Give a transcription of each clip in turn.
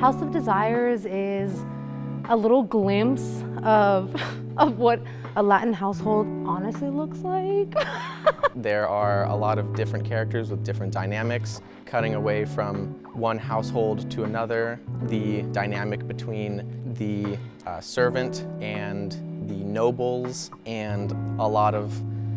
House of Desires is a little glimpse of what a Latin household honestly looks like. There are a lot of different characters with different dynamics, cutting away from one household to another, the dynamic between the servant and the nobles, and a lot of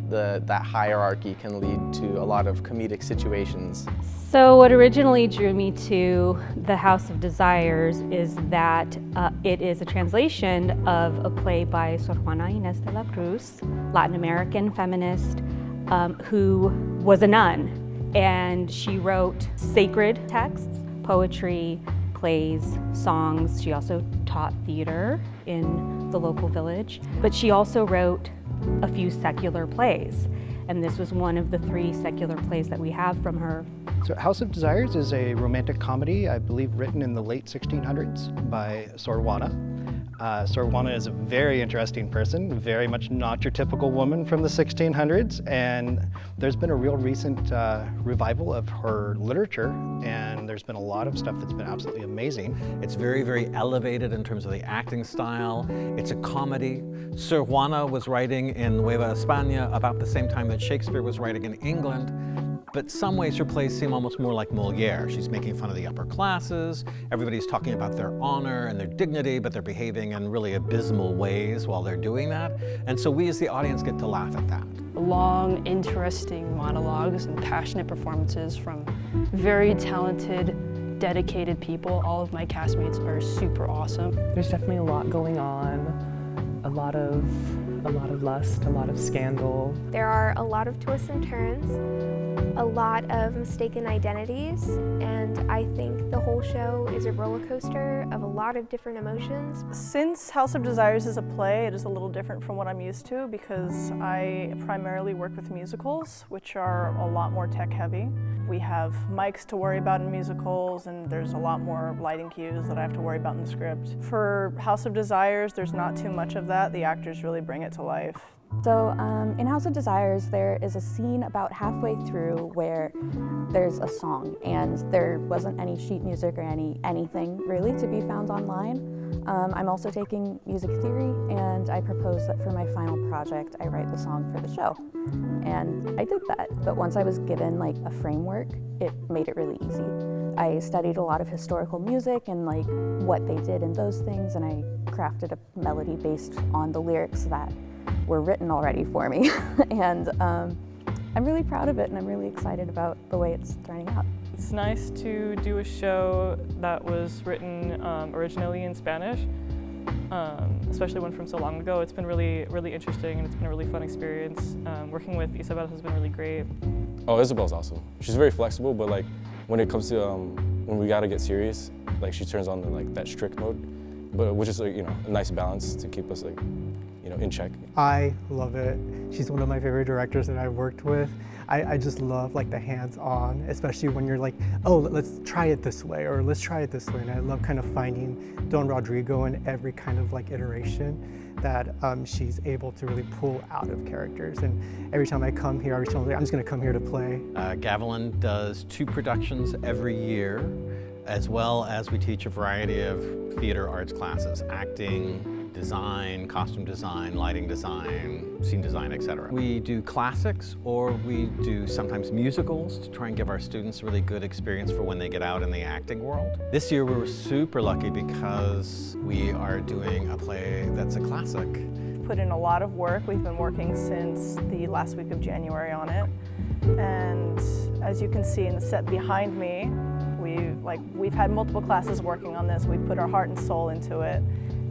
that hierarchy can lead to a lot of comedic situations. So what originally drew me to the House of Desires is that it is a translation of a play by Juana Inés de la Cruz, Latin American feminist, who was a nun, and she wrote sacred texts, poetry, plays, songs. She also taught theater in the local village, but she also wrote a few secular plays, and this was one of the 3 secular plays that we have from her. So House of Desires is a romantic comedy, I believe written in the late 1600s by Sor Juana. Sor Juana is a very interesting person, very much not your typical woman from the 1600s, and there's been a real recent revival of her literature, and there's been a lot of stuff that's been absolutely amazing. It's very, very elevated in terms of the acting style. It's a comedy. Sor Juana was writing in Nueva España about the same time that Shakespeare was writing in England. But some ways her plays seem almost more like Molière. She's making fun of the upper classes. Everybody's talking about their honor and their dignity, but they're behaving in really abysmal ways while they're doing that. And so we as the audience get to laugh at that. Long, interesting monologues and passionate performances from very talented, dedicated people. All of my castmates are super awesome. There's definitely a lot going on, a lot of lust, a lot of scandal. There are a lot of twists and turns, a lot of mistaken identities, and I think the whole show is a roller coaster of a lot of different emotions. Since House of Desires is a play, it is a little different from what I'm used to because I primarily work with musicals, which are a lot more tech heavy. We have mics to worry about in musicals, and there's a lot more lighting cues that I have to worry about in the script. For House of Desires, there's not too much of that. The actors really bring it to life. So in House of Desires, there is a scene about halfway through where there's a song, and there wasn't any sheet music or anything really to be found online. I'm also taking music theory, and I proposed that for my final project, I write the song for the show. And I did that, but once I was given like a framework, it made it really easy. I studied a lot of historical music and like what they did in those things, and I crafted a melody based on the lyrics that were written already for me. And I'm really proud of it, and I'm really excited about the way it's turning out. It's nice to do a show that was written originally in Spanish, especially one from so long ago. It's been really, really interesting, and it's been a really fun experience. Working with Isabel has been really great. Oh, Isabel's awesome. She's very flexible, but like when it comes to when we gotta get serious, like she turns on that strict mode, but which is like, a nice balance to keep us in check. I love it. She's one of my favorite directors that I've worked with. I just love like the hands-on, especially when you're like, oh, let's try it this way, or let's try it this way. And I love kind of finding Don Rodrigo in every kind of like iteration that she's able to really pull out of characters. And every time I come here, I'm just gonna come here to play. Gavilan does 2 productions every year, as well as we teach a variety of theater arts classes, acting, design, costume design, lighting design, scene design, etc. We do classics, or we do sometimes musicals to try and give our students a really good experience for when they get out in the acting world. This year we were super lucky because we are doing a play that's a classic. Put in a lot of work. We've been working since the last week of January on it. And as you can see in the set behind me, we've had multiple classes working on this. We've put our heart and soul into it.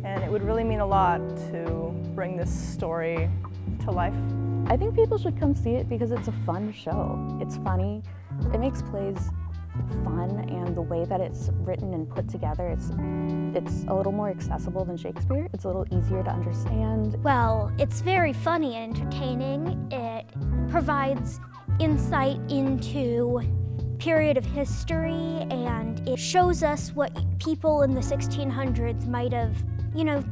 And it would really mean a lot to bring this story to life. I think people should come see it because it's a fun show. It's funny, it makes plays fun, and the way that it's written and put together, it's a little more accessible than Shakespeare. It's a little easier to understand. Well, it's very funny and entertaining. It provides insight into period of history, and it shows us what people in the 1600s might have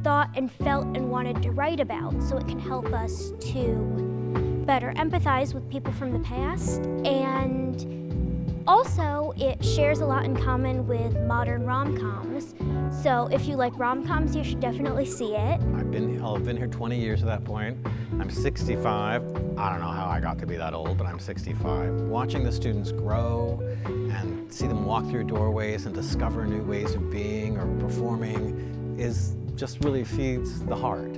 thought and felt and wanted to write about, so it can help us to better empathize with people from the past and Also, it shares a lot in common with modern rom-coms. So if you like rom-coms, you should definitely see it. I've been here 20 years at that point. I'm 65. I don't know how I got to be that old, but I'm 65. Watching the students grow and see them walk through doorways and discover new ways of being or performing is just really feeds the heart.